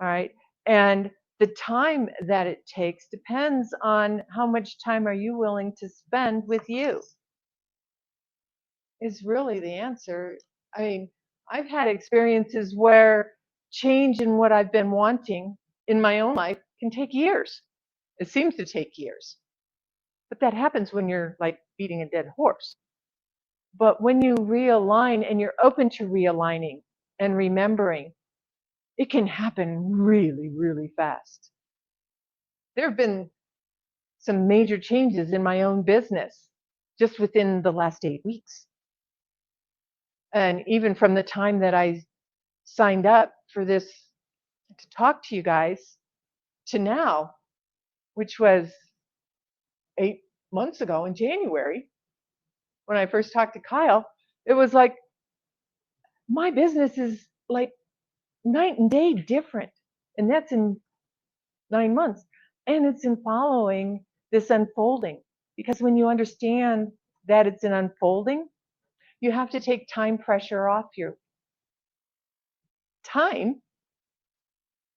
All right. And the time that it takes depends on how much time are you willing to spend with you, is really the answer. I mean, I've had experiences where change in what I've been wanting in my own life can take years. It seems to take years. But that happens when you're like beating a dead horse. But when you realign and you're open to realigning and remembering, it can happen really, really fast. There have been some major changes in my own business just within the last 8 weeks. And even from the time that I signed up for this to talk to you guys to now, which was 8 months ago in January, when I first talked to Kyle, it was like my business is like night and day different. And that's in 9 months. And it's in following this unfolding. Because when you understand that it's an unfolding, you have to take time pressure off you. Time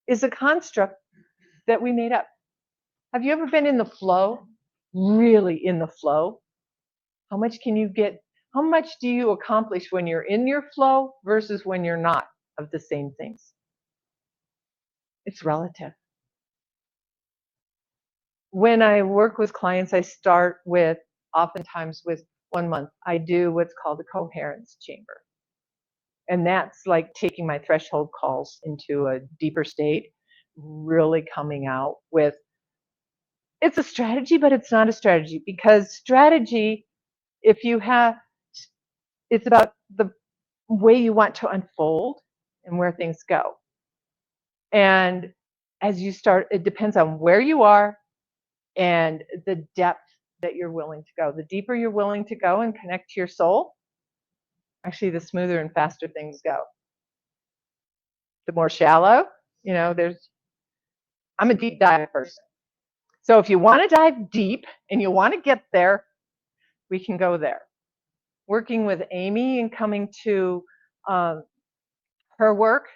is a construct that we made up. Have you ever been in the flow? Really in the flow? How much can you get? How much do you accomplish when you're in your flow versus when you're not of the same things? It's relative. When I work with clients, I start with, oftentimes with 1 month, I do what's called a coherence chamber. And that's like taking my threshold calls into a deeper state, really coming out with, it's a strategy, but it's not a strategy, because strategy, if you have, it's about the way you want to unfold and where things go. And as you start, it depends on where you are and the depth that you're willing to go. The deeper you're willing to go and connect to your soul, actually the smoother and faster things go. The more shallow, I'm a deep dive person. So if you want to dive deep and you want to get there, we can go there. Working with Amy and coming to her work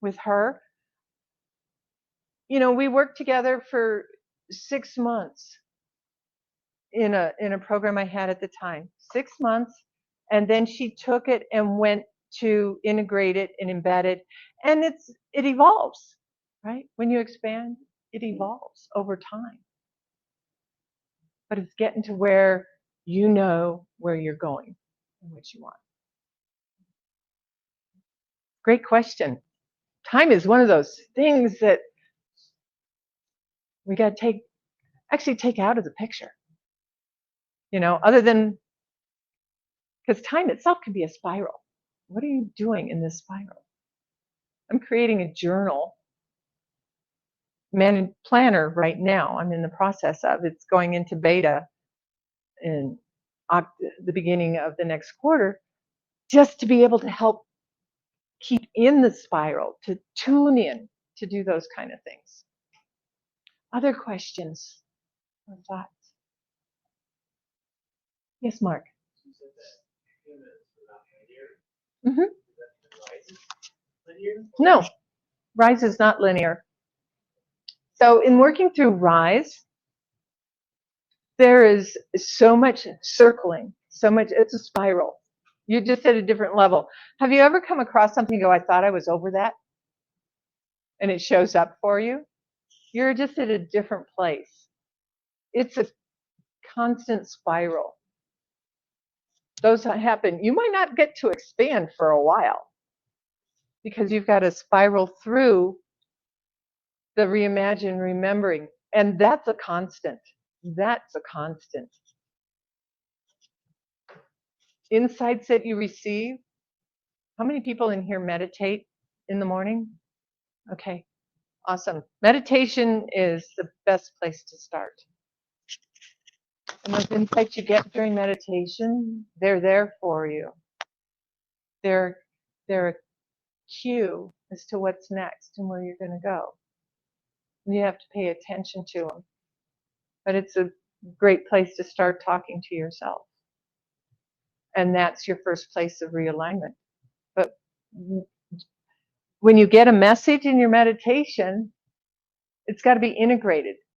with her, we worked together for 6 months in a program I had at the time. 6 months, and then she took it and went to integrate it and embed it, and it evolves, right? When you expand, it evolves over time. But it's getting to where you know where you're going and what you want. Great question. Time is one of those things that we got to take out of the picture. Other than, because time itself can be a spiral. What are you doing in this spiral? I'm creating a journal planner right now. I'm in the process of, it's going into beta in the beginning of the next quarter, just to be able to help keep in the spiral, to tune in, to do those kind of things. Other questions or thoughts? Yes, Mark. Mm-hmm. No, Rise is not linear. So in working through Rise, there is so much circling, so much, it's a spiral. You're just at a different level. Have you ever come across something and go, I thought I was over that? And it shows up for you? You're just at a different place. It's a constant spiral. Those happen. You might not get to expand for a while because you've got to spiral through the reimagine, remembering. And that's a constant. That's a constant. Insights that you receive. How many people in here meditate in the morning? Okay, awesome. Meditation is the best place to start. And those insights you get during meditation, they're there for you. They're a cue as to what's next and where you're going to go. And you have to pay attention to them. But it's a great place to start talking to yourself. And that's your first place of realignment. But when you get a message in your meditation, it's got to be integrated.